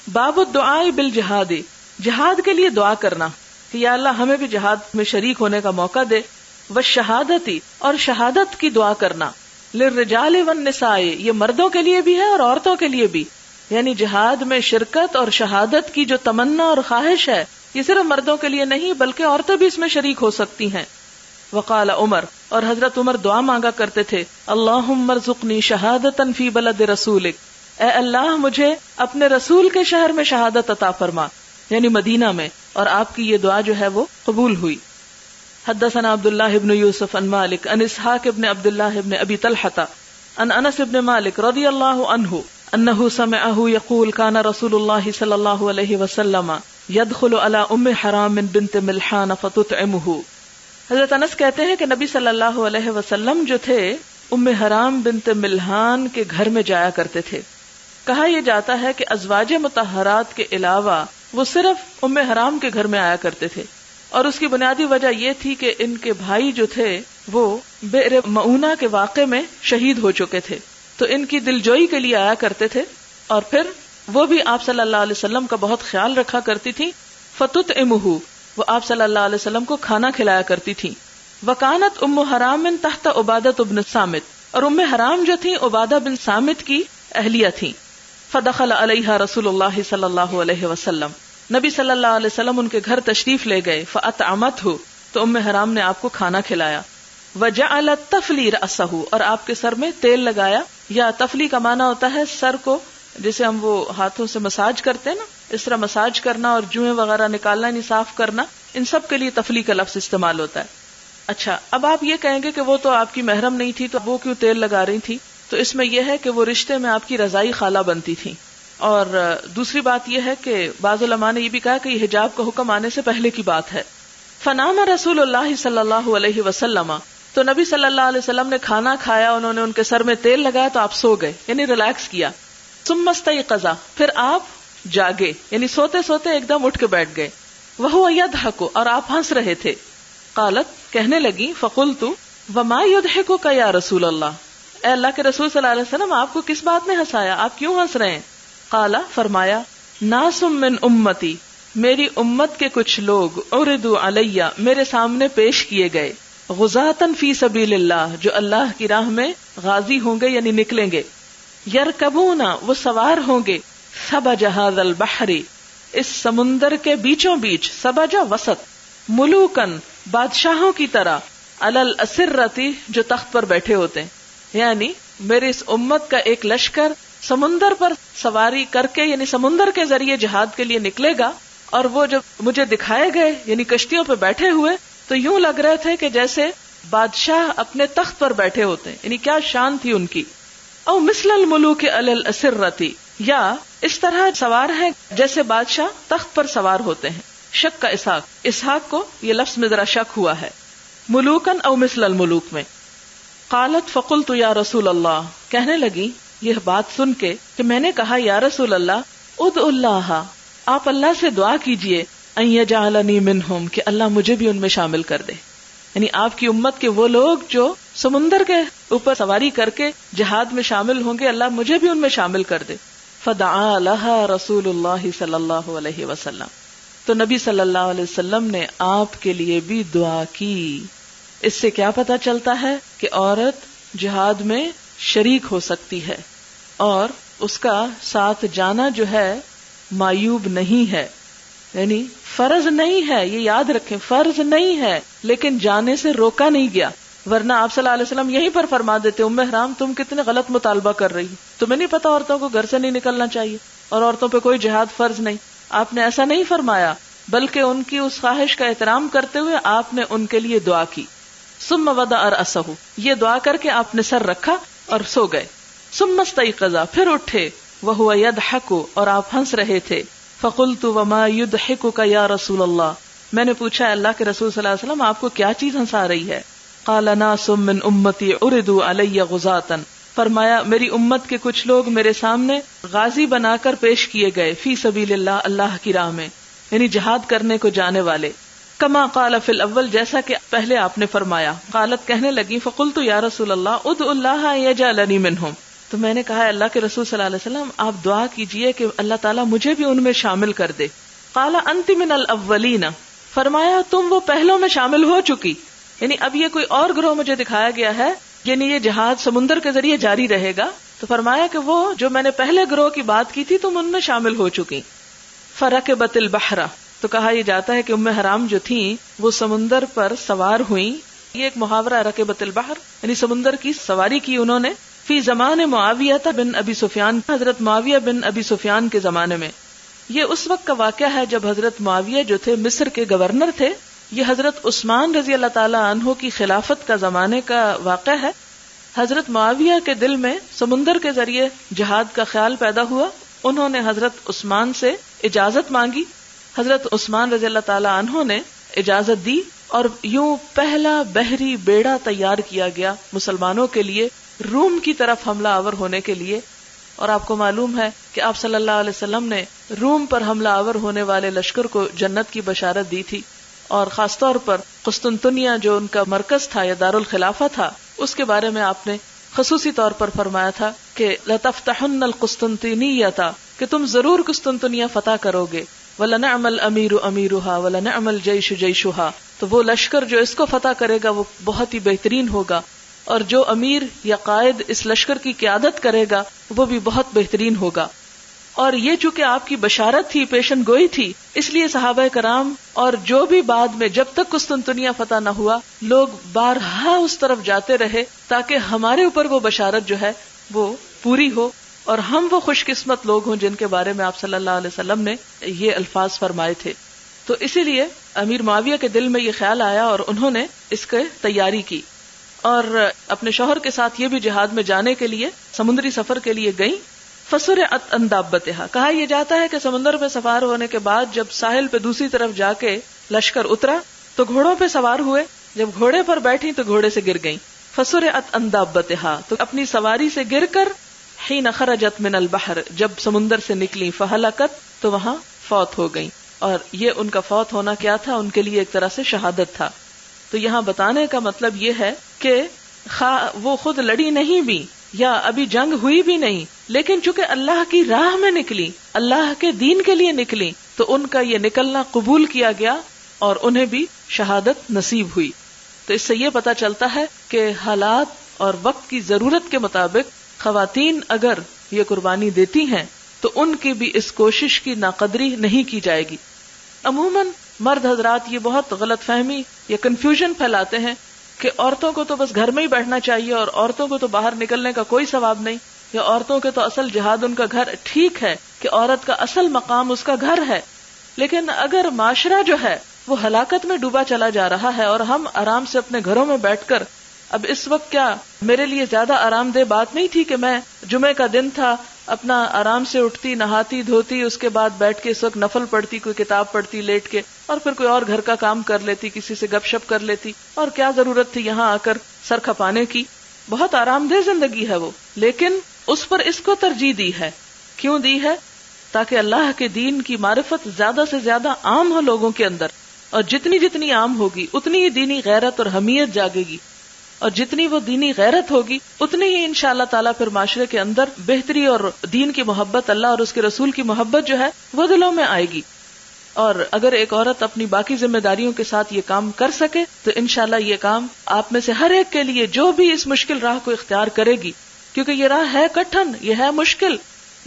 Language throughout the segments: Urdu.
باب الدعاء بالجہاد، جہاد کے لیے دعا کرنا کہ یا اللہ ہمیں بھی جہاد میں شریک ہونے کا موقع دے. والشہادتی، اور شہادت کی دعا کرنا. للرجال والنساء، یہ مردوں کے لیے بھی ہے اور عورتوں کے لیے بھی، یعنی جہاد میں شرکت اور شہادت کی جو تمنا اور خواہش ہے یہ صرف مردوں کے لیے نہیں بلکہ عورتیں بھی اس میں شریک ہو سکتی ہیں. وقال عمر، اور حضرت عمر دعا مانگا کرتے تھے، اللہم ارزقنی شہادتا فی بلد رسولک، اے اللہ مجھے اپنے رسول کے شہر میں شہادت عطا فرما، یعنی مدینہ میں. اور آپ کی یہ دعا جو ہے وہ قبول ہوئی. حدثنا عبداللہ ابن یوسف عن مالک عن اسحاق ابن عبداللہ ابن ابی طلحۃ عن انس ابن مالک رضی اللہ عنہ انہ سمعہ یقول کان رسول اللہ صلی اللہ علیہ وسلم يدخل على ام حرام بنت ملحان فتطعمه. حضرت انس کہتے ہیں کہ نبی صلی اللہ علیہ وسلم جو تھے ام حرام بنت ملحان کے گھر میں جایا کرتے تھے. کہا یہ جاتا ہے کہ ازواج مطہرات کے علاوہ وہ صرف ام حرام کے گھر میں آیا کرتے تھے، اور اس کی بنیادی وجہ یہ تھی کہ ان کے بھائی جو تھے وہ بئر معونہ کے واقعے میں شہید ہو چکے تھے، تو ان کی دلجوئی کے لیے آیا کرتے تھے، اور پھر وہ بھی آپ صلی اللہ علیہ وسلم کا بہت خیال رکھا کرتی تھی. فتطعمہ، وہ آپ صلی اللہ علیہ وسلم کو کھانا کھلایا کرتی تھی. وکانت ام حرام تحت عبادۃ بن صامت، اور ام حرام جو تھی عبادہ بن صامت کی اہلیہ تھی. فدخل علیہا رسول اللہ صلی اللہ علیہ وسلم، نبی صلی اللہ علیہ وسلم ان کے گھر تشریف لے گئے. فاطعمتہ، تو ام حرام نے آپ کو کھانا کھلایا. وجعلت تفلی رأسہ، اور آپ کے سر میں تیل لگایا. یا تفلی کا معنی ہوتا ہے سر کو جیسے ہم وہ ہاتھوں سے مساج کرتے ہیں نا، اس طرح مساج کرنا اور جوئیں وغیرہ نکالنا یعنی صاف کرنا، ان سب کے لیے تفلی کا لفظ استعمال ہوتا ہے. اچھا، اب آپ یہ کہیں گے کہ وہ تو آپ کی محرم نہیں تھی تو وہ کیوں تیل لگا رہی تھی؟ تو اس میں یہ ہے کہ وہ رشتے میں آپ کی رضائی خالہ بنتی تھی. اور دوسری بات یہ ہے کہ بعض علماء نے یہ بھی کہا کہ یہ حجاب کا حکم آنے سے پہلے کی بات ہے. فنام رسول اللہ صلی اللہ علیہ وسلم، تو نبی صلی اللہ علیہ وسلم نے کھانا کھایا، انہوں نے ان کے سر میں تیل لگایا تو آپ سو گئے، یعنی ریلیکس کیا. ثم استيقظ، پھر آپ جاگے، یعنی سوتے سوتے ایک دم اٹھ کے بیٹھ گئے. وهو يضحك، اور آپ ہنس رہے تھے. قالت، کہنے لگی، فقلت وما يضحكك يا رسول اللہ، اے اللہ کے رسول صلی اللہ علیہ وسلم آپ کو کس بات نے ہنسایا، آپ کیوں ہنس رہے ہیں؟ قال، فرمایا، ناس من امتی، میری امت کے کچھ لوگ، عرضوا علی، میرے سامنے پیش کیے گئے، غزاة فی سبیل اللہ، جو اللہ کی راہ میں غازی ہوں گے یعنی نکلیں گے. یرکبون، وہ سوار ہوں گے، سبج ھذا البحر، اس سمندر کے بیچوں بیچ، سبج وسط، ملوکن، بادشاہوں کی طرح، علی الاسرتی، جو تخت پر بیٹھے ہوتے ہیں. یعنی میری اس امت کا ایک لشکر سمندر پر سواری کر کے یعنی سمندر کے ذریعے جہاد کے لیے نکلے گا، اور وہ جب مجھے دکھائے گئے یعنی کشتیوں پہ بیٹھے ہوئے تو یوں لگ رہے تھے کہ جیسے بادشاہ اپنے تخت پر بیٹھے ہوتے ہیں، یعنی کیا شان تھی ان کی. او مثل الملوک علی الاسرتی، یا اس طرح سوار ہیں جیسے بادشاہ تخت پر سوار ہوتے ہیں. شک کا اسحاق کو یہ لفظ میں ذرا شک ہوا ہے، ملوکن او مثل الملوک میں. قالت فقلت یا رسول اللہ، کہنے لگی یہ بات سن کے کہ میں نے کہا یا رسول اللہ، ادعو اللہ، آپ اللہ سے دعا کیجئے، ان یجعلنی منہم، کہ اللہ مجھے بھی ان میں شامل کر دے. یعنی آپ کی امت کے وہ لوگ جو سمندر کے اوپر سواری کر کے جہاد میں شامل ہوں گے، اللہ مجھے بھی ان میں شامل کر دے. فدعا لها رسول اللہ صلی اللہ علیہ وسلم، تو نبی صلی اللہ علیہ وسلم نے آپ کے لیے بھی دعا کی. اس سے کیا پتہ چلتا ہے کہ عورت جہاد میں شریک ہو سکتی ہے اور اس کا ساتھ جانا جو ہے معیوب نہیں ہے، یعنی فرض نہیں ہے، یہ یاد رکھیں، فرض نہیں ہے، لیکن جانے سے روکا نہیں گیا. ورنہ آپ صلی اللہ علیہ وسلم یہیں پر فرما دیتے، ام حرام تم کتنے غلط مطالبہ کر رہی، تمہیں نہیں پتا عورتوں کو گھر سے نہیں نکلنا چاہیے اور عورتوں پہ کوئی جہاد فرض نہیں. آپ نے ایسا نہیں فرمایا، بلکہ ان کی اس خواہش کا احترام کرتے ہوئے آپ نے ان کے لیے دعا کی. ثم وضع رأسہ، یہ دعا کر کے آپ نے سر رکھا اور سو گئے. ثم استيقظ، پھر اٹھے، وهو يضحك، اور آپ ہنس رہے تھے. فقلت وما يضحكك یا رسول اللہ، میں نے پوچھا اللہ کے رسول صلی اللہ علیہ وسلم آپ کو کیا چیز ہنسا رہی ہے؟ قال ناس من امتی عرضوا علی غزاة، فرمایا میری امت کے کچھ لوگ میرے سامنے غازی بنا کر پیش کیے گئے، فی سبیل اللہ، اللہ کی راہ میں، یعنی جہاد کرنے کو جانے والے. کما قال فی الاول، جیسا کہ پہلے آپ نے فرمایا. قالت، کہنے لگی، فقلت یا رسول اللہ ادعو اللہ یجعلنی منہم، تو میں نے کہا اللہ کے رسول صلی اللہ علیہ وسلم آپ دعا کیجئے کہ اللہ تعالیٰ مجھے بھی ان میں شامل کر دے. قال انت من الاولین، فرمایا تم وہ پہلوں میں شامل ہو چکی. یعنی اب یہ کوئی اور گروہ مجھے دکھایا گیا ہے، یعنی یہ جہاد سمندر کے ذریعے جاری رہے گا. تو فرمایا کہ وہ جو میں نے پہلے گروہ کی بات کی تھی تم ان میں شامل ہو چکی. فرکبت البحر، تو کہا یہ جاتا ہے کہ ام حرام جو تھیں وہ سمندر پر سوار ہوئیں. یہ ایک محاورہ رکبت البحر یعنی سمندر کی سواری کی انہوں نے. فی زمان معاویہ بن ابی سفیان، حضرت معاویہ بن ابی سفیان کے زمانے میں. یہ اس وقت کا واقعہ ہے جب حضرت معاویہ جو تھے مصر کے گورنر تھے. یہ حضرت عثمان رضی اللہ تعالی عنہ کی خلافت کا زمانے کا واقعہ ہے. حضرت معاویہ کے دل میں سمندر کے ذریعے جہاد کا خیال پیدا ہوا. انہوں نے حضرت عثمان سے اجازت مانگی. حضرت عثمان رضی اللہ تعالی عنہ نے اجازت دی اور یوں پہلا بحری بیڑا تیار کیا گیا مسلمانوں کے لیے روم کی طرف حملہ آور ہونے کے لیے. اور آپ کو معلوم ہے کہ آپ صلی اللہ علیہ وسلم نے روم پر حملہ آور ہونے والے لشکر کو جنت کی بشارت دی تھی. اور خاص طور پر قسطنطنیہ جو ان کا مرکز تھا یا دارالخلافہ تھا، اس کے بارے میں آپ نے خصوصی طور پر فرمایا تھا کہ لَتَفْتَحُنَّ الْقُسْطُنْطِنِيَّةَ، کہ تم ضرور قسطنطنیہ فتح کرو گے. وَلَنِعْمَ الْأَمِيرُ أَمِيرُهَا وَلَنِعْمَ الْجَيْشُ جَيْشُهَا، تو وہ لشکر جو اس کو فتح کرے گا وہ بہت ہی بہترین ہوگا، اور جو امیر یا قائد اس لشکر کی قیادت کرے گا وہ بھی بہت بہترین ہوگا. اور یہ چونکہ آپ کی بشارت تھی، پیشن گوئی تھی، اس لیے صحابہ کرام اور جو بھی بعد میں جب تک قسطنطنیہ فتح نہ ہوا لوگ بارہا اس طرف جاتے رہے تاکہ ہمارے اوپر وہ بشارت جو ہے وہ پوری ہو اور ہم وہ خوش قسمت لوگ ہوں جن کے بارے میں آپ صلی اللہ علیہ وسلم نے یہ الفاظ فرمائے تھے. تو اسی لیے امیر معاویہ کے دل میں یہ خیال آیا اور انہوں نے اس کی تیاری کی اور اپنے شوہر کے ساتھ یہ بھی جہاد میں جانے کے لیے سمندری سفر کے لیے گئیں. فسرعت عن دابتها، کہا یہ جاتا ہے کہ سمندر پہ سوار ہونے کے بعد جب ساحل پہ دوسری طرف جا کے لشکر اترا تو گھوڑوں پہ سوار ہوئے. جب گھوڑے پر بیٹھی تو گھوڑے سے گر گئیں. فسرعت عن دابتها، تو اپنی سواری سے گر کر حین خرجت من البحر، جب سمندر سے نکلی. فہلکت، تو وہاں فوت ہو گئیں. اور یہ ان کا فوت ہونا کیا تھا؟ ان کے لیے ایک طرح سے شہادت تھا. تو یہاں بتانے کا مطلب یہ ہے کہ وہ خود لڑی نہیں بھی یا ابھی جنگ ہوئی بھی نہیں، لیکن چونکہ اللہ کی راہ میں نکلی، اللہ کے دین کے لیے نکلی، تو ان کا یہ نکلنا قبول کیا گیا اور انہیں بھی شہادت نصیب ہوئی. تو اس سے یہ پتا چلتا ہے کہ حالات اور وقت کی ضرورت کے مطابق خواتین اگر یہ قربانی دیتی ہیں تو ان کی بھی اس کوشش کی ناقدری نہیں کی جائے گی. عموماً مرد حضرات یہ بہت غلط فہمی یا کنفیوژن پھیلاتے ہیں کہ عورتوں کو تو بس گھر میں ہی بیٹھنا چاہیے اور عورتوں کو تو باہر نکلنے کا کوئی ثواب نہیں، یا عورتوں کے تو اصل جہاد ان کا گھر. ٹھیک ہے کہ عورت کا اصل مقام اس کا گھر ہے، لیکن اگر معاشرہ جو ہے وہ ہلاکت میں ڈوبا چلا جا رہا ہے اور ہم آرام سے اپنے گھروں میں بیٹھ کر، اب اس وقت کیا میرے لیے زیادہ آرام دہ بات نہیں تھی کہ میں جمعے کا دن تھا، اپنا آرام سے اٹھتی، نہاتی دھوتی، اس کے بعد بیٹھ کے اس وقت نفل پڑھتی، کوئی کتاب پڑھتی لیٹ کے، اور پھر کوئی اور گھر کا کام کر لیتی، کسی سے گپ شپ کر لیتی، اور کیا ضرورت تھی یہاں آ کر سر کھپانے کی. بہت آرام دہ زندگی ہے وہ، لیکن اس پر اس کو ترجیح دی ہے. کیوں دی ہے؟ تاکہ اللہ کے دین کی معرفت زیادہ سے زیادہ عام ہو لوگوں کے اندر، اور جتنی جتنی عام ہوگی اتنی ہی دینی غیرت اور حمیت جاگے گی، اور جتنی وہ دینی غیرت ہوگی اتنی ہی انشاءاللہ تعالیٰ پھر معاشرے کے اندر بہتری اور دین کی محبت، اللہ اور اس کے رسول کی محبت جو ہے وہ دلوں میں آئے گی. اور اگر ایک عورت اپنی باقی ذمہ داریوں کے ساتھ یہ کام کر سکے تو انشاءاللہ یہ کام آپ میں سے ہر ایک کے لیے جو بھی اس مشکل راہ کو اختیار کرے گی، کیونکہ یہ راہ ہے کٹھن، یہ ہے مشکل.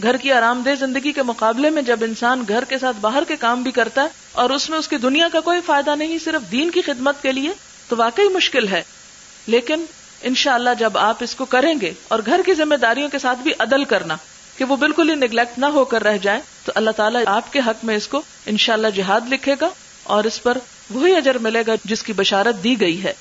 گھر کی آرام دہ زندگی کے مقابلے میں جب انسان گھر کے ساتھ باہر کے کام بھی کرتا ہے اور اس میں اس کی دنیا کا کوئی فائدہ نہیں، صرف دین کی خدمت کے لیے، تو واقعی مشکل ہے. لیکن انشاءاللہ جب آپ اس کو کریں گے اور گھر کی ذمہ داریوں کے ساتھ بھی عدل کرنا کہ وہ بالکل ہی نیگلیکٹ نہ ہو کر رہ جائیں، تو اللہ تعالیٰ آپ کے حق میں اس کو انشاءاللہ جہاد لکھے گا اور اس پر وہی اجر ملے گا جس کی بشارت دی گئی ہے.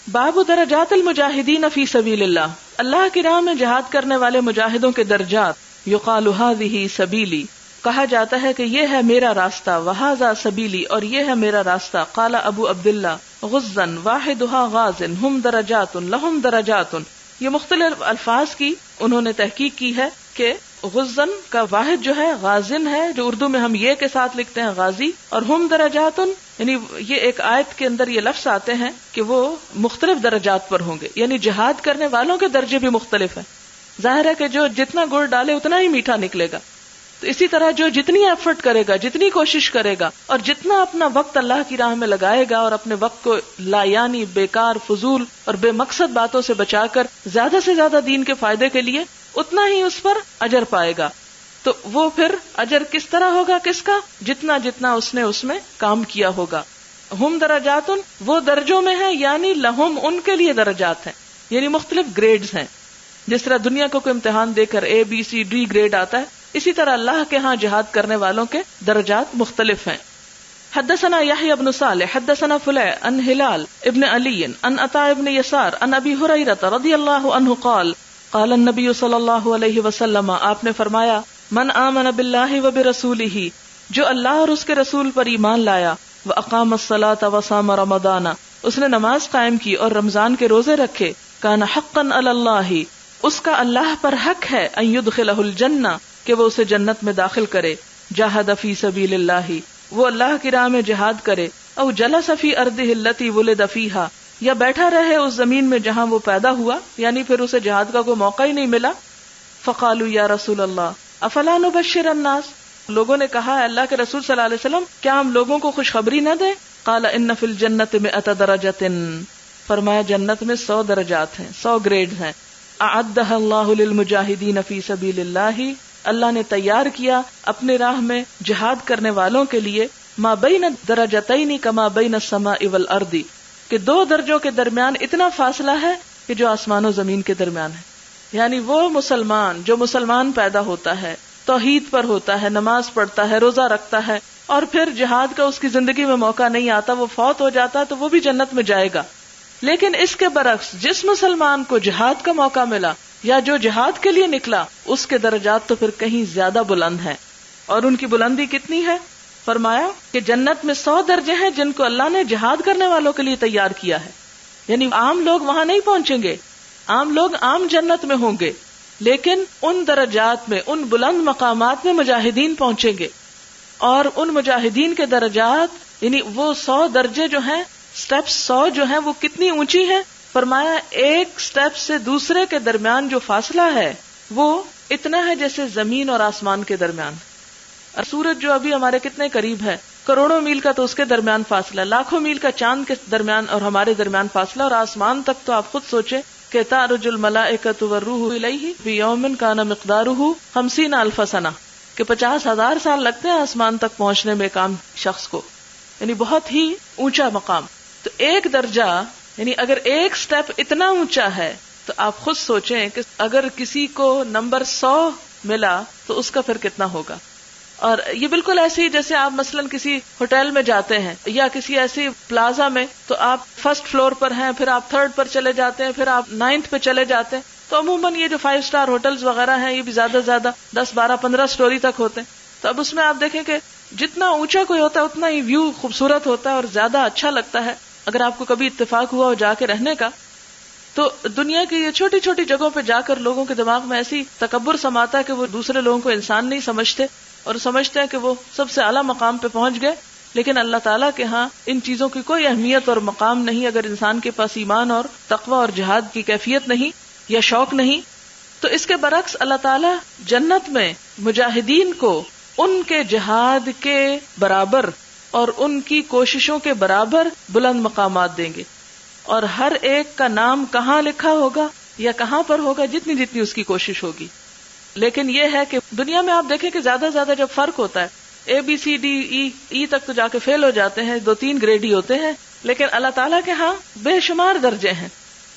باب درجات المجاہدین فی سبیل اللہ، اللہ کی راہ میں جہاد کرنے والے مجاہدوں کے درجات. یقال ھذہ سبیلی، کہا جاتا ہے کہ یہ ہے میرا راستہ، وھذا سبیلی، اور یہ ہے میرا راستہ. قال ابو عبداللہ غزا واحدها غاز ہم درجات لہم درجات. یہ مختلف الفاظ کی انہوں نے تحقیق کی ہے کہ غزن کا واحد جو ہے غازن ہے، جو اردو میں ہم یہ کے ساتھ لکھتے ہیں غازی، اور ہم درجات یعنی یہ ایک آیت کے اندر یہ لفظ آتے ہیں کہ وہ مختلف درجات پر ہوں گے، یعنی جہاد کرنے والوں کے درجے بھی مختلف ہیں. ظاہر ہے کہ جو جتنا گڑ ڈالے اتنا ہی میٹھا نکلے گا. تو اسی طرح جو جتنی ایفرٹ کرے گا، جتنی کوشش کرے گا، اور جتنا اپنا وقت اللہ کی راہ میں لگائے گا اور اپنے وقت کو لایانی، بیکار، فضول اور بے مقصد باتوں سے بچا کر زیادہ سے زیادہ دین کے فائدے کے لیے، اتنا ہی اس پر اجر پائے گا. تو وہ پھر اجر کس طرح ہوگا؟ کس کا؟ جتنا جتنا اس نے اس میں کام کیا ہوگا. ہم درجات، وہ درجوں میں ہیں، یعنی لہم، ان کے لیے درجات ہیں، یعنی مختلف گریڈز ہیں. جس طرح دنیا کو کوئی امتحان دے کر A B C D grade آتا ہے، اسی طرح اللہ کے ہاں جہاد کرنے والوں کے درجات مختلف ہیں. حدثنا يحيى بن صالح حدثنا فليح عن هلال ابن علي عن عطاء بن يسار عن ابي هريره رضي الله عنه قال قال النبي صلی اللہ علیہ وسلم، آپ نے فرمایا، من آمن باللہ وبرسولہ، جو اللہ اور اس کے رسول پر ایمان لایا، واقام الصلاۃ وصام رمضان، اس نے نماز قائم کی اور رمضان کے روزے رکھے، کان حقا علی اللہ، اس کا اللہ پر حق ہے، ان یدخلہ الجنہ، کہ وہ اسے جنت میں داخل کرے، جاہد فی سبیل اللہ، وہ اللہ کی راہ میں جہاد کرے، او جلس فی ارضہ التی ولد فیہا، یا بیٹھا رہے اس زمین میں جہاں وہ پیدا ہوا، یعنی پھر اسے جہاد کا کوئی موقع ہی نہیں ملا. فقالوا یا رسول اللہ افلا نبشر الناس، لوگوں نے کہا ہے اللہ کے رسول صلی اللہ علیہ وسلم، کیا ہم لوگوں کو خوشخبری نہ دیں؟ قال ان فی الجنۃ 100 درجۃ، فرمایا جنت میں 100 درجات ہیں، 100 گریڈ ہیں. اعدها اللہ للمجاہدین فی سبیل اللہ، اللہ نے تیار کیا اپنے راہ میں جہاد کرنے والوں کے لیے، ما بین درجتین کما بین السماء والارض، کہ 2 درجوں کے درمیان اتنا فاصلہ ہے کہ جو آسمان و زمین کے درمیان ہے. یعنی وہ مسلمان جو مسلمان پیدا ہوتا ہے، توحید پر ہوتا ہے، نماز پڑھتا ہے، روزہ رکھتا ہے، اور پھر جہاد کا اس کی زندگی میں موقع نہیں آتا، وہ فوت ہو جاتا ہے، تو وہ بھی جنت میں جائے گا. لیکن اس کے برعکس جس مسلمان کو جہاد کا موقع ملا یا جو جہاد کے لیے نکلا، اس کے درجات تو پھر کہیں زیادہ بلند ہیں. اور ان کی بلندی کتنی ہے؟ فرمایا کہ جنت میں 100 درجے ہیں جن کو اللہ نے جہاد کرنے والوں کے لیے تیار کیا ہے. یعنی عام لوگ وہاں نہیں پہنچیں گے، عام لوگ عام جنت میں ہوں گے، لیکن ان درجات میں، ان بلند مقامات میں مجاہدین پہنچیں گے. اور ان مجاہدین کے درجات، یعنی وہ 100 درجے جو ہیں، سٹیپس 100 جو ہیں، وہ کتنی اونچی ہیں؟ فرمایا ایک سٹیپ سے دوسرے کے درمیان جو فاصلہ ہے وہ اتنا ہے جیسے زمین اور آسمان کے درمیان. سورج جو ابھی ہمارے کتنے قریب ہے، کروڑوں میل کا تو اس کے درمیان فاصلہ، لاکھوں میل کا چاند کے درمیان اور ہمارے درمیان فاصلہ، اور آسمان تک تو آپ خود سوچیں کہ تعرج الملائکۃ والروح الیہ فی یوم کان مقدارہ 50,000 سنہ، کہ 50,000 سال لگتے ہیں آسمان تک پہنچنے میں ایک عام شخص کو. یعنی بہت ہی اونچا مقام. تو ایک درجہ، یعنی اگر ایک سٹیپ اتنا اونچا ہے تو آپ خود سوچیں کہ اگر کسی کو نمبر 100 ملا تو اس کا پھر کتنا ہوگا. اور یہ بالکل ایسے ہی جیسے آپ مثلاً کسی ہوٹل میں جاتے ہیں یا کسی ایسی پلازا میں، تو آپ فرسٹ فلور پر ہیں، پھر آپ 3rd پر چلے جاتے ہیں، پھر آپ 9th پہ چلے جاتے ہیں. تو عموماً یہ جو 5 اسٹار ہوٹلز وغیرہ ہیں، یہ بھی زیادہ سے زیادہ 10 12 15 سٹوری تک ہوتے ہیں. تو اب اس میں آپ دیکھیں کہ جتنا اونچا کوئی ہوتا ہے اتنا ہی ویو خوبصورت ہوتا ہے اور زیادہ اچھا لگتا ہے. اگر آپ کو کبھی اتفاق ہوا ہو جا کے رہنے کا، تو دنیا کی یہ چھوٹی چھوٹی جگہوں پہ جا کر لوگوں کے دماغ میں ایسی تکبر سماتا ہے کہ وہ دوسرے لوگوں کو انسان نہیں سمجھتے اور سمجھتے ہیں کہ وہ سب سے اعلیٰ مقام پہ پہنچ گئے. لیکن اللہ تعالیٰ کے ہاں ان چیزوں کی کوئی اہمیت اور مقام نہیں اگر انسان کے پاس ایمان اور تقوی اور جہاد کی کیفیت نہیں یا شوق نہیں. تو اس کے برعکس اللہ تعالیٰ جنت میں مجاہدین کو ان کے جہاد کے برابر اور ان کی کوششوں کے برابر بلند مقامات دیں گے. اور ہر ایک کا نام کہاں لکھا ہوگا یا کہاں پر ہوگا، جتنی جتنی اس کی کوشش ہوگی. لیکن یہ ہے کہ دنیا میں آپ دیکھیں کہ زیادہ سے زیادہ جب فرق ہوتا ہے، ABCDE تک تو جا کے فیل ہو جاتے ہیں، 2-3 گریڈ ہی ہوتے ہیں. لیکن اللہ تعالیٰ کے ہاں بے شمار درجے ہیں،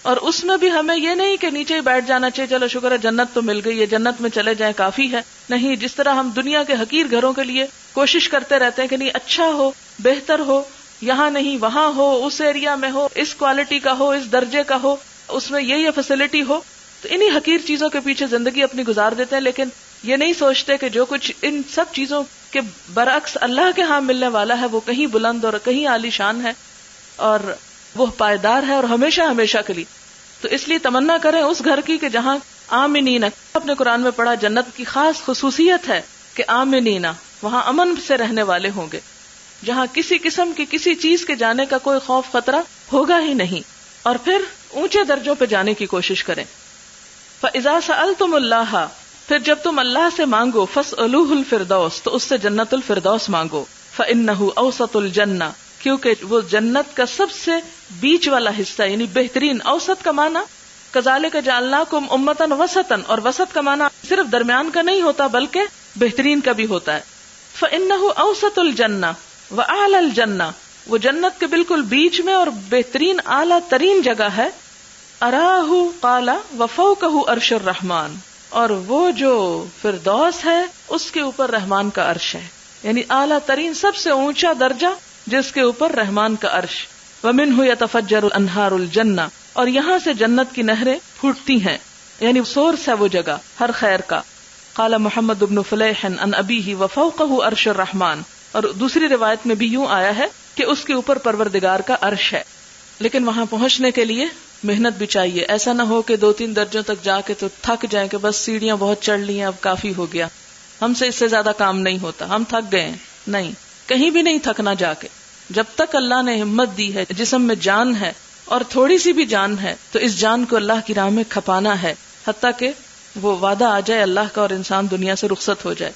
اور اس میں بھی ہمیں یہ نہیں کہ نیچے ہی بیٹھ جانا چاہیے، چلو شکر ہے جنت تو مل گئی ہے، جنت میں چلے جائیں کافی ہے. نہیں، جس طرح ہم دنیا کے حقیر گھروں کے لیے کوشش کرتے رہتے ہیں کہ نہیں اچھا ہو، بہتر ہو، یہاں نہیں وہاں ہو، اس ایریا میں ہو، اس کوالٹی کا ہو، اس درجے کا ہو، اس میں یہ فیسلٹی ہو، تو انہی حقیر چیزوں کے پیچھے زندگی اپنی گزار دیتے ہیں. لیکن یہ نہیں سوچتے کہ جو کچھ ان سب چیزوں کے برعکس اللہ کے ہاں ملنے والا ہے وہ کہیں بلند اور کہیں عالی شان ہے، اور وہ پائیدار ہے اور ہمیشہ ہمیشہ کے لیے. تو اس لیے تمنا کریں اس گھر کی کہ جہاں آمنین، اپنے قرآن میں پڑھا جنت کی خاص خصوصیت ہے کہ آمنین، وہاں امن سے رہنے والے ہوں گے، جہاں کسی قسم کی کسی چیز کے جانے کا کوئی خوف خطرہ ہوگا ہی نہیں. اور پھر اونچے درجوں پہ جانے کی کوشش کریں. فَإِذَا سَأَلْتُمُ اللَّهَ پھر جب تم اللہ سے مانگو فَاسْأَلُوهُ الْفِرْدَوْسَ تو اس سے جنت الفردوس مانگو، فَإِنَّهُ أَوْسَطُ الْجَنَّةِ کیونکہ وہ جنت کا سب سے بیچ والا حصہ یعنی بہترین. اوسط کا معنی کذالک جعلناکم امۃ وسطا، اور وسط کا معنی صرف درمیان کا نہیں ہوتا بلکہ بہترین کا بھی ہوتا ہے. فَإِنَّهُ أَوْسَطُ الْجَنَّةِ وَأَعْلَى الْجَنَّةِ وہ جنت کے بالکل بیچ میں اور بہترین اعلیٰ ترین جگہ ہے. اراہ قال وفوقہ عرش الرحمن، اور وہ جو فردوس ہے اس کے اوپر رحمان کا عرش ہے، یعنی اعلیٰ ترین سب سے اونچا درجہ جس کے اوپر رحمان کا عرش. ومنہ یتفجر انہار الجنہ، اور یہاں سے جنت کی نہریں پھوٹتی ہیں، یعنی سورس ہے وہ جگہ ہر خیر کا. قال محمد بن فلیح عن ابیہ وفوقہ عرش الرحمن، اور دوسری روایت میں بھی یوں آیا ہے کہ اس کے اوپر پروردگار کا عرش ہے. لیکن وہاں پہنچنے کے لیے محنت بھی چاہیے. ایسا نہ ہو کہ 2-3 درجوں تک جا کے تو تھک جائیں کہ بس سیڑھیاں بہت چڑھ لی ہیں اب کافی ہو گیا، ہم سے اس سے زیادہ کام نہیں ہوتا، ہم تھک گئے ہیں. نہیں، کہیں بھی نہیں تھکنا. جا کے جب تک اللہ نے ہمت دی ہے، جسم میں جان ہے اور تھوڑی سی بھی جان ہے تو اس جان کو اللہ کی راہ میں کھپانا ہے، حتیٰ کہ وہ وعدہ آ جائے اللہ کا اور انسان دنیا سے رخصت ہو جائے.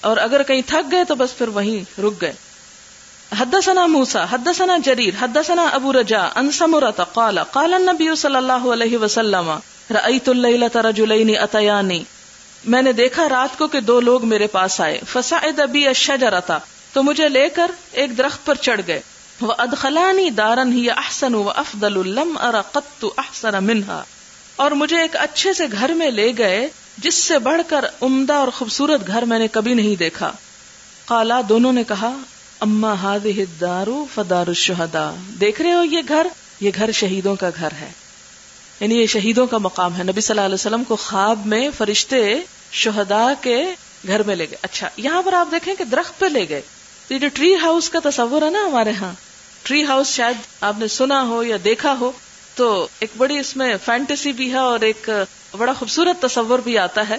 اور اگر کہیں تھک گئے تو بس پھر وہیں رک گئے. حدثنا موسیٰ حدثنا جریر حدثنا ابو رجاء عن سمرۃ قال قال النبی صلی اللہ علیہ وسلم رأیت اللیلۃ رجلین اتیانی، میں نے دیکھا رات کو کہ 2 لوگ میرے پاس آئے. فصعد بی الشجرۃ تو مجھے لے کر ایک درخت پر چڑھ گئے. وادخلانی دارا ہی احسن وافضل لم ار قط احسن منها، اور مجھے ایک اچھے سے گھر میں لے گئے جس سے بڑھ کر عمدہ اور خوبصورت گھر میں نے کبھی نہیں دیکھا. قالا دونوں نے کہا اما هذه الدار فدار الشهداء، دیکھ رہے ہو یہ گھر شہیدوں کا گھر ہے، یعنی یہ شہیدوں کا مقام ہے. نبی صلی اللہ علیہ وسلم کو خواب میں فرشتے شہداء کے گھر میں لے گئے. اچھا یہاں پر آپ دیکھیں کہ درخت پہ لے گئے. تو یہ جو ٹری ہاؤس کا تصور ہے نا ہمارے ہاں، ٹری ہاؤس شاید آپ نے سنا ہو یا دیکھا ہو، تو ایک بڑی اس میں فینٹیسی بھی ہے اور ایک بڑا خوبصورت تصور بھی آتا ہے.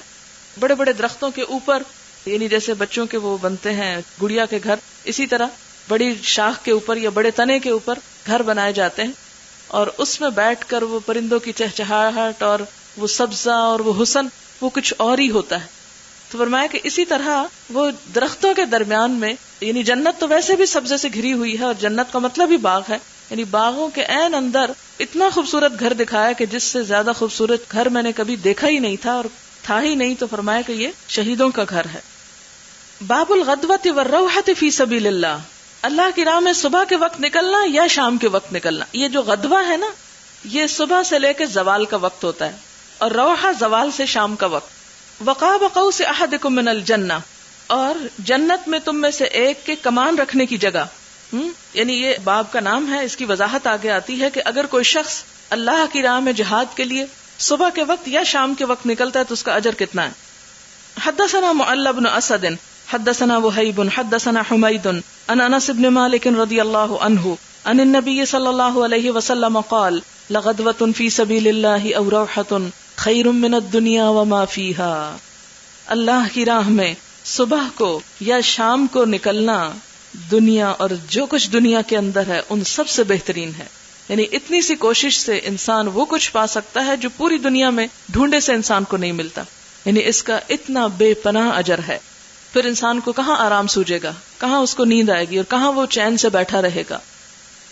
بڑے بڑے درختوں کے اوپر، یعنی جیسے بچوں کے وہ بنتے ہیں گڑیا کے گھر، اسی طرح بڑی شاخ کے اوپر یا بڑے تنے کے اوپر گھر بنائے جاتے ہیں، اور اس میں بیٹھ کر وہ پرندوں کی چہچہاہٹ اور وہ سبزہ اور وہ حسن وہ کچھ اور ہی ہوتا ہے. تو فرمایا کہ اسی طرح وہ درختوں کے درمیان میں، یعنی جنت تو ویسے بھی سبزے سے گھری ہوئی ہے اور جنت کا مطلب ہی باغ ہے، یعنی باغوں کے عین اندر اتنا خوبصورت گھر دکھایا کہ جس سے زیادہ خوبصورت گھر میں نے کبھی دیکھا ہی نہیں تھا اور تھا ہی نہیں. تو فرمایا کہ یہ شہیدوں کا گھر ہے. باب الغدوۃ والروحۃ فی سبیل اللہ، اللہ کی راہ میں صبح کے وقت نکلنا یا شام کے وقت نکلنا. یہ جو غدوہ ہے نا، یہ صبح سے لے کے زوال کا وقت ہوتا ہے، اور روحہ زوال سے شام کا وقت. وقاب قوس احدکم من الجنہ، اور جنت میں تم میں سے ایک کے کمان رکھنے کی جگہ. یعنی یہ باب کا نام ہے، اس کی وضاحت آگے آتی ہے کہ اگر کوئی شخص اللہ کی راہ میں جہاد کے لیے صبح کے وقت یا شام کے وقت نکلتا ہے تو اس کا اجر کتنا ہے. حدثنا معل بن اسد حدثنا وہیب حدثنا حمید عن انس بن مالک رضی اللہ عنہ عن النبی صلی اللہ علیہ وسلم قال لغدوۃ فی سبیل اللہ او روحۃ خیر من الدنیا وما فیہا. اللہ کی راہ میں صبح کو یا شام کو نکلنا دنیا اور جو کچھ دنیا کے اندر ہے ان سب سے بہترین ہے. یعنی اتنی سی کوشش سے انسان وہ کچھ پا سکتا ہے جو پوری دنیا میں ڈھونڈے سے انسان کو نہیں ملتا. یعنی اس کا اتنا بے پناہ اجر ہے. پھر انسان کو کہاں آرام سوجے گا، کہاں اس کو نیند آئے گی اور کہاں وہ چین سے بیٹھا رہے گا.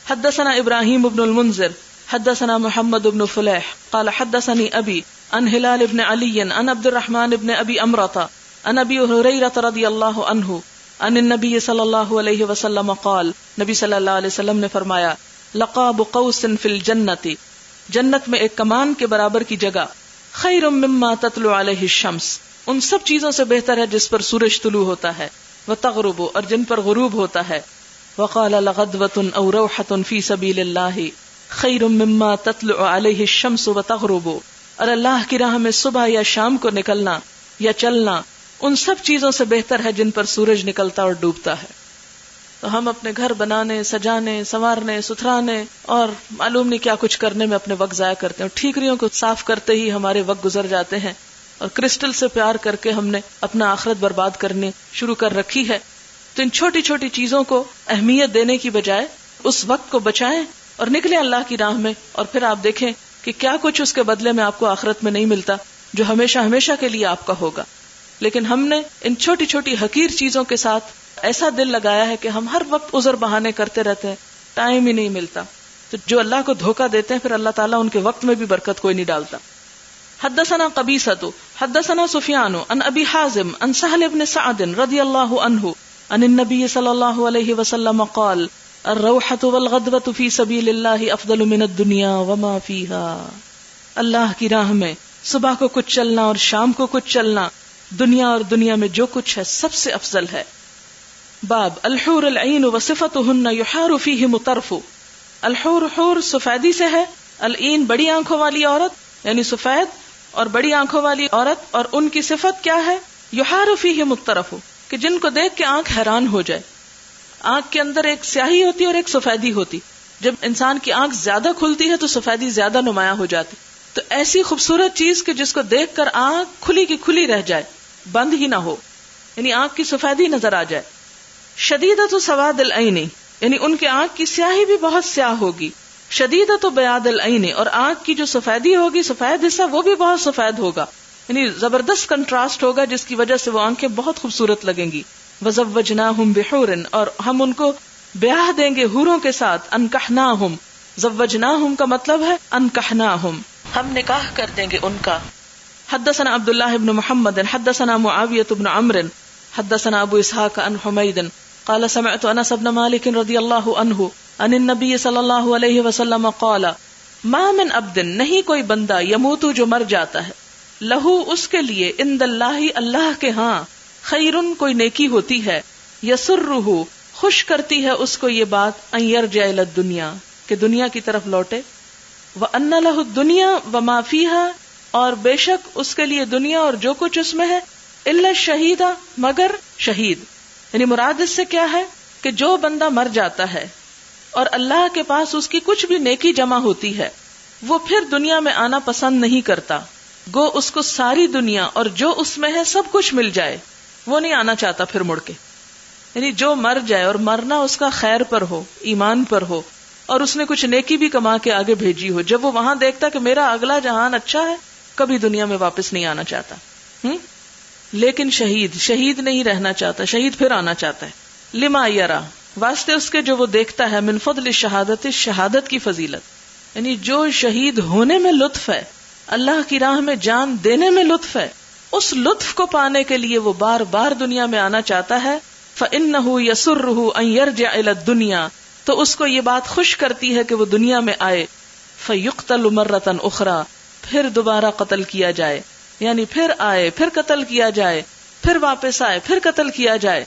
حدثنا ابراہیم بن المنذر حدثنا محمد بن فلیح قال حدثني ابی عن ہلال بن علی عن عبد الرحمن بن ابی امرۃ عن ابی ہریرہ رضی اللہ عنہ عن النبی صلی اللہ علیہ وسلم قال، نبی صلی اللہ علیہ وسلم نے فرمایا لقاب قوس فی الجنۃ، جنت میں ایک کمان کے برابر کی جگہ، خیر مما تطلع علیہ الشمس، ان سب چیزوں سے بہتر ہے جس پر سورج طلوع ہوتا ہے، وتغرب اور جن پر غروب ہوتا ہے. وقال لغدوۃ او روحۃ فی سبیل اللہ خیر مما تطلع علیہ الشمس وتغرب، اور اللہ کی راہ میں صبح یا شام کو نکلنا یا چلنا ان سب چیزوں سے بہتر ہے جن پر سورج نکلتا اور ڈوبتا ہے. تو ہم اپنے گھر بنانے، سجانے، سنوارنے، ستھرانے اور معلوم نہیں کیا کچھ کرنے میں اپنے وقت ضائع کرتے ہیں. ٹھیکریوں کو صاف کرتے ہی ہمارے وقت گزر جاتے ہیں، اور کرسٹل سے پیار کر کے ہم نے اپنا آخرت برباد کرنے شروع کر رکھی ہے. تو ان چھوٹی چھوٹی چیزوں کو اہمیت دینے کی بجائے اس وقت کو بچائیں اور نکلیں اللہ کی راہ میں، اور پھر آپ دیکھیں کہ کیا کچھ اس کے بدلے میں آپ کو آخرت میں نہیں ملتا. جو ہمیشہ ہمیشہ کے لیے آپ کا ہوگا. لیکن ہم نے ان چھوٹی چھوٹی حقیر چیزوں کے ساتھ ایسا دل لگایا ہے کہ ہم ہر وقت عذر بہانے کرتے رہتے ہیں, ٹائم ہی نہیں ملتا. تو جو اللہ کو دھوکہ دیتے ہیں پھر اللہ تعالیٰ ان کے وقت میں بھی برکت کوئی نہیں ڈالتا. حدثنا قبیصۃ حدثنا سفیان عن ابی حازم عن سہل بن سعد رضی اللہ عنہ عن النبی صلی اللہ علیہ وسلم قال الروحۃ والغدوۃ فی سبیل اللہ افضل من الدنیا وما فیہا. اللہ کی راہ میں صبح کو کچھ چلنا اور شام کو کچھ چلنا دنیا اور دنیا میں جو کچھ ہے سب سے افضل ہے. باب الحور العین وصفتهن یحار فیہ مطرف. الحور حور سفیدی سے ہے, العین بڑی آنکھوں والی عورت یعنی سفید اور بڑی آنکھوں والی عورت, اور ان کی صفت کیا ہے؟ یحار فیہ مطرف, کہ جن کو دیکھ کے آنکھ حیران ہو جائے. آنکھ کے اندر ایک سیاہی ہوتی اور ایک سفیدی ہوتی. جب انسان کی آنکھ زیادہ کھلتی ہے تو سفیدی زیادہ نمایاں ہو جاتی. تو ایسی خوبصورت چیز کہ جس کو دیکھ کر آنکھ کھلی کی کھلی رہ جائے, بند ہی نہ ہو, یعنی آنکھ کی سفیدی نظر آ جائے. شدیدۃ سواد العین, یعنی ان کے آنکھ کی سیاہی بھی بہت سیاہ ہوگی. شدیدۃ بیاض العین, اور آنکھ کی جو سفیدی ہوگی سفید حصہ وہ بھی بہت سفید ہوگا, یعنی زبردست کنٹراسٹ ہوگا جس کی وجہ سے وہ آنکھیں بہت خوبصورت لگیں گی. وزوجناہم بحور, اور ہم ان کو بیاہ دیں گے حوروں کے ساتھ. انکحناہم, زوجناہم کا مطلب ہے انکحناہم, ہم نکاح کر دیں گے ان کا. حدثنا عبداللہ بن محمد حدثنا معاویۃ بن عمرو حدثنا ابو اسحاق عن حمید قال سمعت انس بن مالک رضی اللہ عنہ عن النبی صلی اللہ علیہ وسلم قال ما من عبد, نہیں کوئی بندہ, یموت جو مر جاتا ہے, لہو اس کے لیے, عند اللہ اللہ کے ہاں, خیرن کوئی نیکی ہوتی ہے, یسرہ خوش کرتی ہے اس کو یہ بات, ان یرجع الی الدنیا کہ دنیا کی طرف لوٹے, وان لہ الدنیا وما فیہا, اور بے شک اس کے لیے دنیا اور جو کچھ اس میں ہے, الا الشہید, مگر شہید. یعنی مراد اس سے کیا ہے کہ جو بندہ مر جاتا ہے اور اللہ کے پاس اس کی کچھ بھی نیکی جمع ہوتی ہے, وہ پھر دنیا میں آنا پسند نہیں کرتا. گو اس کو ساری دنیا اور جو اس میں ہے سب کچھ مل جائے, وہ نہیں آنا چاہتا پھر مڑ کے. یعنی جو مر جائے اور مرنا اس کا خیر پر ہو, ایمان پر ہو, اور اس نے کچھ نیکی بھی کما کے آگے بھیجی ہو, جب وہ وہاں دیکھتا کہ میرا اگلا جہان اچھا ہے, کبھی دنیا میں واپس نہیں آنا چاہتا. لیکن شہید نہیں رہنا چاہتا, شہید پھر آنا چاہتا ہے. لما یرا, واسطے اس کے جو وہ دیکھتا ہے, من فضل الشہادت, شہادت کی فضیلت, یعنی جو شہید ہونے میں لطف ہے, اللہ کی راہ میں جان دینے میں لطف ہے, اس لطف کو پانے کے لیے وہ بار بار دنیا میں آنا چاہتا ہے. فإنه يسره أن يرجع إلى الدنيا, تو اس کو یہ بات خوش کرتی ہے کہ وہ دنیا میں آئے. فيقتل مرة أخرى, پھر دوبارہ قتل کیا جائے, یعنی پھر آئے, پھر قتل کیا جائے, پھر واپس آئے, پھر قتل کیا جائے.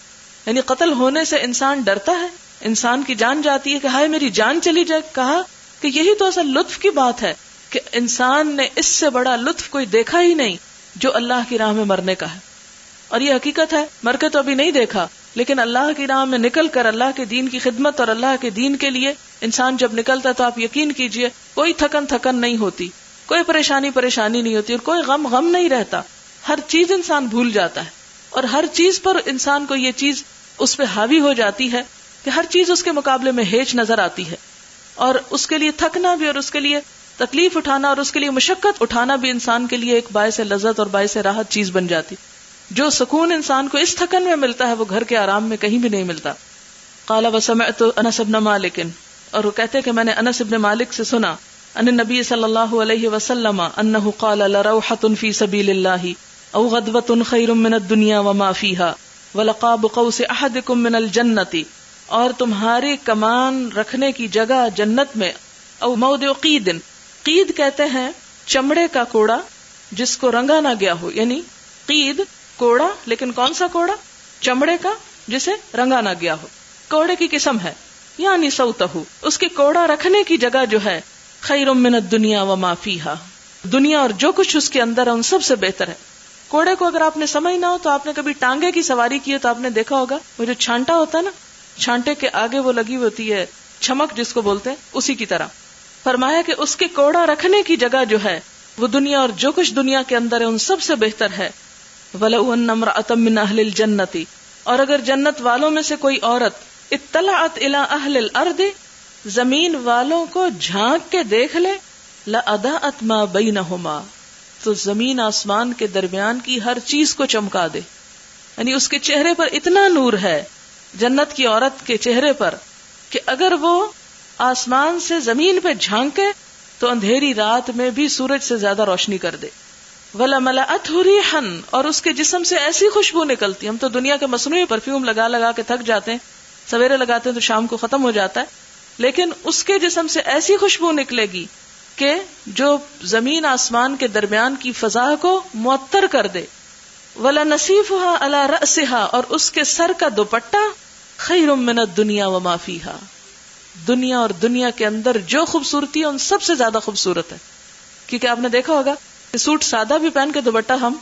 یعنی قتل ہونے سے انسان ڈرتا ہے, انسان کی جان جاتی ہے کہ ہائے میری جان چلی جائے. کہا کہ یہی تو اصل لطف کی بات ہے کہ انسان نے اس سے بڑا لطف کوئی دیکھا ہی نہیں جو اللہ کی راہ میں مرنے کا ہے. اور یہ حقیقت ہے, مر کے تو ابھی نہیں دیکھا, لیکن اللہ کی راہ میں نکل کر اللہ کے دین کی خدمت اور اللہ کے دین کے لیے انسان جب نکلتا تو آپ یقین کیجئے کوئی تھکن نہیں ہوتی, کوئی پریشانی نہیں ہوتی, اور کوئی غم نہیں رہتا. ہر چیز انسان بھول جاتا ہے, اور ہر چیز پر انسان کو یہ چیز اس پہ حاوی ہو جاتی ہے کہ ہر چیز اس کے مقابلے میں ہیچ نظر آتی ہے, اور اس کے لیے تھکنا بھی, اور اس کے لیے تکلیف اٹھانا, اور اس کے لیے مشقت اٹھانا بھی انسان کے لیے ایک باعث لذت اور باعث راحت چیز بن جاتی. جو سکون انسان کو اس تھکن میں ملتا ہے وہ گھر کے آرام میں کہیں بھی نہیں ملتا. قال وسمعت انس بن مالک, اور وہ کہتے کہ میں نے انس بن مالک سے سنا, ان النبی صلی اللہ علیہ وسلم انہ قال لروحۃ فی سبیل اللہ او غدوۃ خیر من الدنیا وما فیہا ولقاب قوس احدکم من الجنۃ, اور تمہاری کمان رکھنے کی جگہ جنت میں, او موضع قید, قید کہتے ہیں چمڑے کا کوڑا جس کو رنگا نہ گیا ہو, یعنی قید کوڑا, لیکن کون سا کوڑا؟ چمڑے کا جسے رنگا نہ گیا ہو, کوڑے کی قسم ہے. یعنی سوتہ, اس کے کوڑا رکھنے کی جگہ جو ہے, خیر من الدنیا وما فیہا, دنیا اور جو کچھ اس کے اندر ہے ان سب سے بہتر ہے. کوڑے کو اگر آپ نے سمجھ نہ ہو تو آپ نے کبھی ٹانگے کی سواری کی ہے تو آپ نے دیکھا ہوگا وہ جو چھانٹا ہوتا ہے نا, چھانٹے کے آگے وہ لگی ہوتی ہے چھمک جس کو بولتے ہیں, اسی کی طرح فرمایا کہ اس کے کوڑا رکھنے کی جگہ جو ہے وہ دنیا اور جو کچھ دنیا کے اندر ہے ان سب سے بہتر ہے. وَلَوْ أَنَّ امْرَأَةً مِّنْ أَهْلِ الْجَنَّةِ, اور اگر جنت والوں میں سے کوئی عورت اطلعت إِلَىٰ أَهْلِ الْأَرْضِ, زمین والوں کو جھانک کے دیکھ لے, لَأَضَاءَتْ مَا بَيْنَهُمَا, تو زمین آسمان کے درمیان کی ہر چیز کو چمکا دے. یعنی اس کے چہرے پر اتنا نور ہے جنت کی عورت کے چہرے پر کہ اگر وہ آسمان سے زمین پہ جھانکے تو اندھیری رات میں بھی سورج سے زیادہ روشنی کر دے. وَلَمَلَأَتْهُ رِيحًا، اور اس کے جسم سے ایسی خوشبو نکلتی. ہم تو دنیا کے مصنوعی پرفیوم لگا لگا کے تھک جاتے ہیں، سویرے لگاتے ہیں تو شام کو ختم ہو جاتا ہے، لیکن اس کے جسم سے ایسی خوشبو نکلے گی کہ جو زمین آسمان کے درمیان کی فضا کو معطر کر دے. وَلَنَصِيفُهَا عَلَى رَأْسِهَا، اور اس کے سر کا دوپٹہ خَيْرٌ مِّنَ الدُّنْيَا وَمَا فِيهَا، دنیا اور دنیا کے اندر جو خوبصورتی ہے ان سب سے زیادہ خوبصورت ہے. کیونکہ آپ نے دیکھا ہوگا کہ سوٹ سادہ بھی پہن کے دوپٹہ، ہم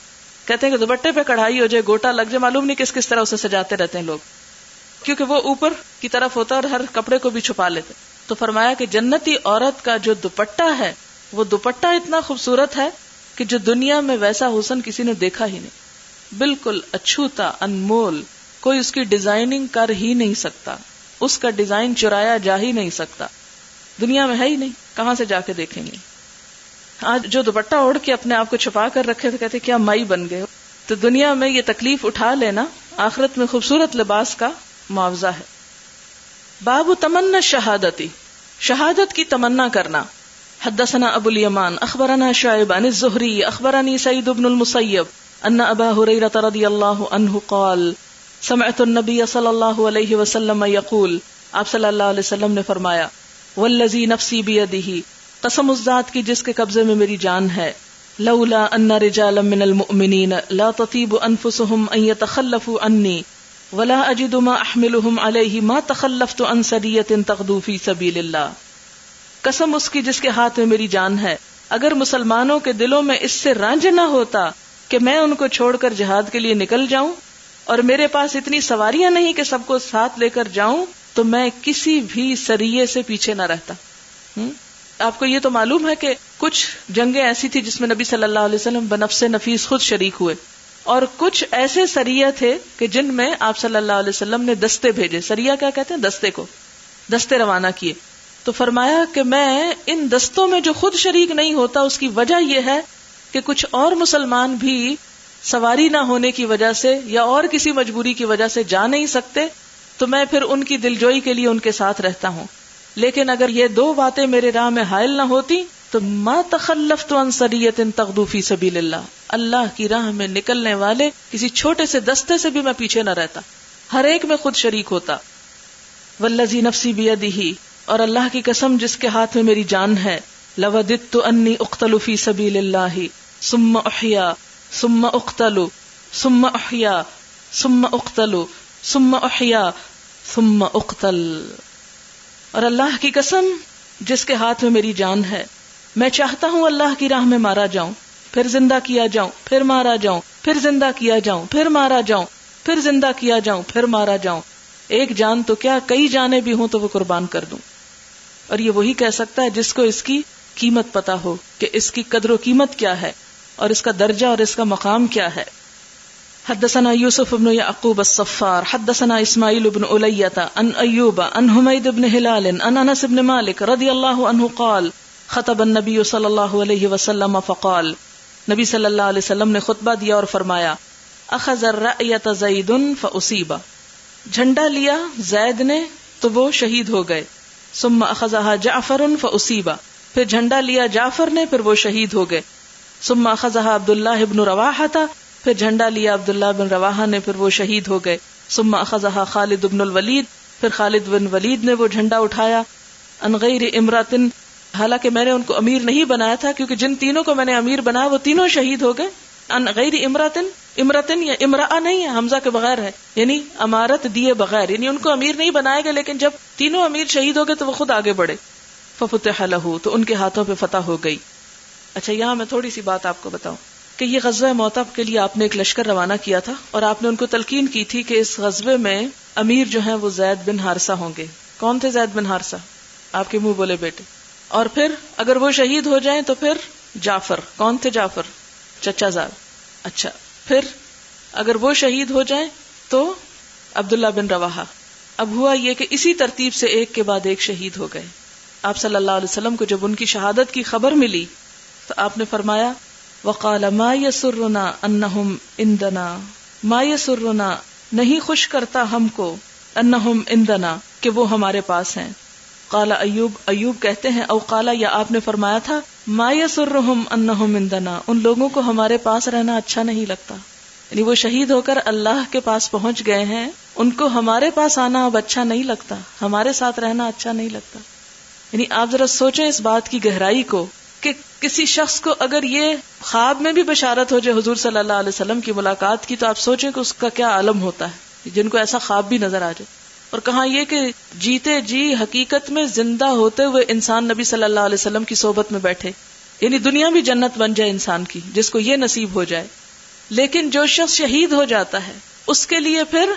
کہتے ہیں کہ دوپٹے پہ کڑھائی ہو جائے، گوٹا لگ جائے، معلوم نہیں کس کس طرح اسے سجاتے رہتے ہیں لوگ، کیونکہ وہ اوپر کی طرف ہوتا ہے اور ہر کپڑے کو بھی چھپا لیتے. تو فرمایا کہ جنتی عورت کا جو دوپٹہ ہے وہ دوپٹہ اتنا خوبصورت ہے کہ جو دنیا میں ویسا حسن کسی نے دیکھا ہی نہیں. بالکل اچھوتا، انمول، کوئی اس کی ڈیزائننگ کر ہی نہیں سکتا، اس کا ڈیزائن چرایا جا ہی نہیں سکتا، دنیا میں ہے ہی نہیں، کہاں سے جا کے دیکھیں گے. آج جو دوپٹہ اوڑھ کے اپنے آپ کو چھپا کر رکھے تو کہتے کیا مائی بن گئے. تو دنیا میں یہ تکلیف اٹھا لینا آخرت میں خوبصورت لباس کا معاوضہ ہے. باب تمنا شہادتی، شہادت کی تمنا کرنا. حدثنا ابو الیمان اخبرنا شعیب عن الزہری اخبرنی سعید بن المسیب ان ابا ہریرہ رضی اللہ عنہ قال سمعت النبی صلی اللہ علیہ وسلم یقول، آپ صلی اللہ علیہ وسلم نے فرمایا، والذی نفسی بیدہ، قسم اس ذات کی جس کے قبضے میں میری جان ہے، لولا ان رجالا من المؤمنین لا تطیب انفسهم ان يتخلفوا عنی ولا اجد ما احملهم علیہ ما تخلفت عن سریۃ تغدو فی سبیل اللہ. قسم اس کی جس کے ہاتھ میں میری جان ہے، اگر مسلمانوں کے دلوں میں اس سے رنج نہ ہوتا کہ میں ان کو چھوڑ کر جہاد کے لیے نکل جاؤں، اور میرے پاس اتنی سواریاں نہیں کہ سب کو ساتھ لے کر جاؤں، تو میں کسی بھی سریے سے پیچھے نہ رہتا. آپ کو یہ تو معلوم ہے کہ کچھ جنگیں ایسی تھی جس میں نبی صلی اللہ علیہ وسلم بنفس نفیس خود شریک ہوئے، اور کچھ ایسے سریہ تھے کہ جن میں آپ صلی اللہ علیہ وسلم نے دستے بھیجے. سریہ کیا کہتے ہیں؟ دستے کو، دستے روانہ کیے. تو فرمایا کہ میں ان دستوں میں جو خود شریک نہیں ہوتا، اس کی وجہ یہ ہے کہ کچھ اور مسلمان بھی سواری نہ ہونے کی وجہ سے یا اور کسی مجبوری کی وجہ سے جا نہیں سکتے، تو میں پھر ان کی دلجوئی کے لیے ان کے ساتھ رہتا ہوں. لیکن اگر یہ دو باتیں میرے راہ میں حائل نہ ہوتی تو ما تخلفت عن سریۃ تغدو فی سبیل اللہ، اللہ کی راہ میں نکلنے والے کسی چھوٹے سے دستے سے بھی میں پیچھے نہ رہتا، ہر ایک میں خود شریک ہوتا. والذی نفسی بیدہ، اور اللہ کی قسم جس کے ہاتھ میں میری جان ہے، لوددت انی اقتل فی سبیل اللہ ثم احیا ثم اقتل ثم احیا ثم اقتل ثم احیا ثم اقتل. اور اللہ کی قسم جس کے ہاتھ میں میری جان ہے، میں چاہتا ہوں اللہ کی راہ میں مارا جاؤں، پھر زندہ کیا جاؤں، پھر مارا جاؤں، پھر زندہ کیا جاؤں، پھر مارا جاؤں، پھر زندہ کیا جاؤں، پھر مارا جاؤں. ایک جان تو کیا کئی جانیں بھی ہوں تو وہ قربان کر دوں. اور یہ وہی کہہ سکتا ہے جس کو اس کی قیمت پتا ہو کہ اس کی قدر و قیمت کیا ہے اور اس کا درجہ اور اس کا مقام کیا ہے. حدثنا یوسف بن یعقوب الصفار حدثنا اسماعیل بن علیۃ عن ایوب عن حمید بن ہلال عن انس بن مالک رضی اللہ عنہ قال خطب النبی صلی اللہ علیہ وسلم فقال، نبی صلی اللہ علیہ وسلم نے خطبہ دیا اور فرمایا، اخذ الرأیۃ زید فاصیب، جھنڈا لیا زید نے تو وہ شہید ہو گئے. ثم اخذها جعفر فاصیب، پھر جھنڈا لیا جعفر نے پھر وہ شہید ہو گئے. ثم اخذها عبد اللہ بن رواحہ، پھر جھنڈا لیا عبداللہ بن رواحہ نے پھر وہ شہید ہو گئے. ثم اخذها خالد بن الولید، پھر خالد بن ولید نے وہ جھنڈا اٹھایا. ان غیر امرات، حالانکہ میں نے ان کو امیر نہیں بنایا تھا کیونکہ جن تینوں کو میں نے امیر بنایا وہ تینوں شہید ہو گئے. ان غیر امرات، امراتن یا امرأہ نہیں ہے، حمزہ کے بغیر ہے، یعنی امارت دیے بغیر، یعنی ان کو امیر نہیں بنایا گیا، لیکن جب تینوں امیر شہید ہو گئے تو وہ خود آگے بڑھے. ففتح لہ، تو ان کے ہاتھوں پہ فتح ہو گئی. اچھا یہاں میں تھوڑی سی بات آپ کو بتاؤں کہ یہ غزوہ موطب کے لیے آپ نے ایک لشکر روانہ کیا تھا اور آپ نے ان کو تلقین کی تھی کہ اس غزوے میں امیر جو ہیں وہ زید بن حارثہ ہوں گے. کون تھے زید بن حارثہ؟ آپ کے منہ بولے بیٹے. اور پھر اگر وہ شہید ہو جائیں تو پھر جعفر. کون تھے جعفر؟ چچا زاد. اچھا پھر اگر وہ شہید ہو جائیں تو عبداللہ بن رواحہ. اب ہوا یہ کہ اسی ترتیب سے ایک کے بعد ایک شہید ہو گئے. آپ صلی اللہ علیہ وسلم کو جب ان کی شہادت کی خبر ملی تو آپ نے فرمایا وقال ما یسرنا انہم عندنا، ما یسرنا نہیں خوش کرتا ہم کو، انہم عندنا کہ وہ ہمارے پاس ہیں. قال ایوب، ایوب کہتے ہیں او قال یا آپ نے فرمایا تھا ما یسرہم انہم عندنا، ان لوگوں کو ہمارے پاس رہنا اچھا نہیں لگتا. یعنی وہ شہید ہو کر اللہ کے پاس پہنچ گئے ہیں، ان کو ہمارے پاس آنا اب اچھا نہیں لگتا، ہمارے ساتھ رہنا اچھا نہیں لگتا. یعنی آپ ذرا سوچیں اس بات کی گہرائی کو کہ کسی شخص کو اگر یہ خواب میں بھی بشارت ہو جائے حضور صلی اللہ علیہ وسلم کی ملاقات کی، تو آپ سوچیں کہ اس کا کیا عالم ہوتا ہے جن کو ایسا خواب بھی نظر آ جائے. اور کہاں یہ کہ جیتے جی حقیقت میں زندہ ہوتے ہوئے انسان نبی صلی اللہ علیہ وسلم کی صحبت میں بیٹھے، یعنی دنیا بھی جنت بن جائے انسان کی، جس کو یہ نصیب ہو جائے. لیکن جو شخص شہید ہو جاتا ہے اس کے لیے پھر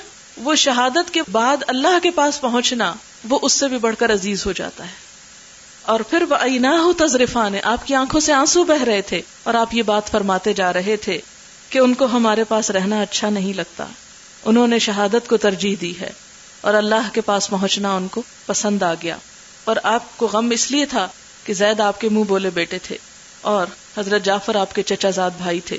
وہ شہادت کے بعد اللہ کے پاس پہنچنا وہ اس سے بھی بڑھ کر عزیز ہو جاتا ہے. اور پھر وَعَيْنَاهُ تَذْرِفَانِ، آپ کی آنکھوں سے آنسو بہ رہے تھے اور آپ یہ بات فرماتے جا رہے تھے کہ ان کو ہمارے پاس رہنا اچھا نہیں لگتا، انہوں نے شہادت کو ترجیح دی ہے اور اللہ کے پاس پہنچنا ان کو پسند آ گیا. اور آپ کو غم اس لیے تھا کہ زید آپ کے منہ بولے بیٹے تھے اور حضرت جعفر آپ کے چچا زاد بھائی تھے،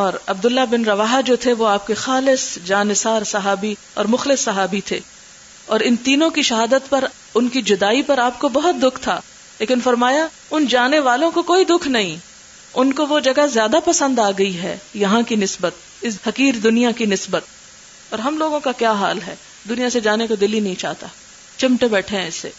اور عبداللہ بن رواحہ جو تھے وہ آپ کے خالص جانثار صحابی اور مخلص صحابی تھے. اور ان تینوں کی شہادت پر، ان کی جدائی پر آپ کو بہت دکھ تھا، لیکن فرمایا ان جانے والوں کو کوئی دکھ نہیں، ان کو وہ جگہ زیادہ پسند آ گئی ہے یہاں کی نسبت، اس حقیر دنیا کی نسبت. اور ہم لوگوں کا کیا حال ہے، دنیا سے جانے کو دل ہی نہیں چاہتا، چمٹے بیٹھے ہیں اس سے.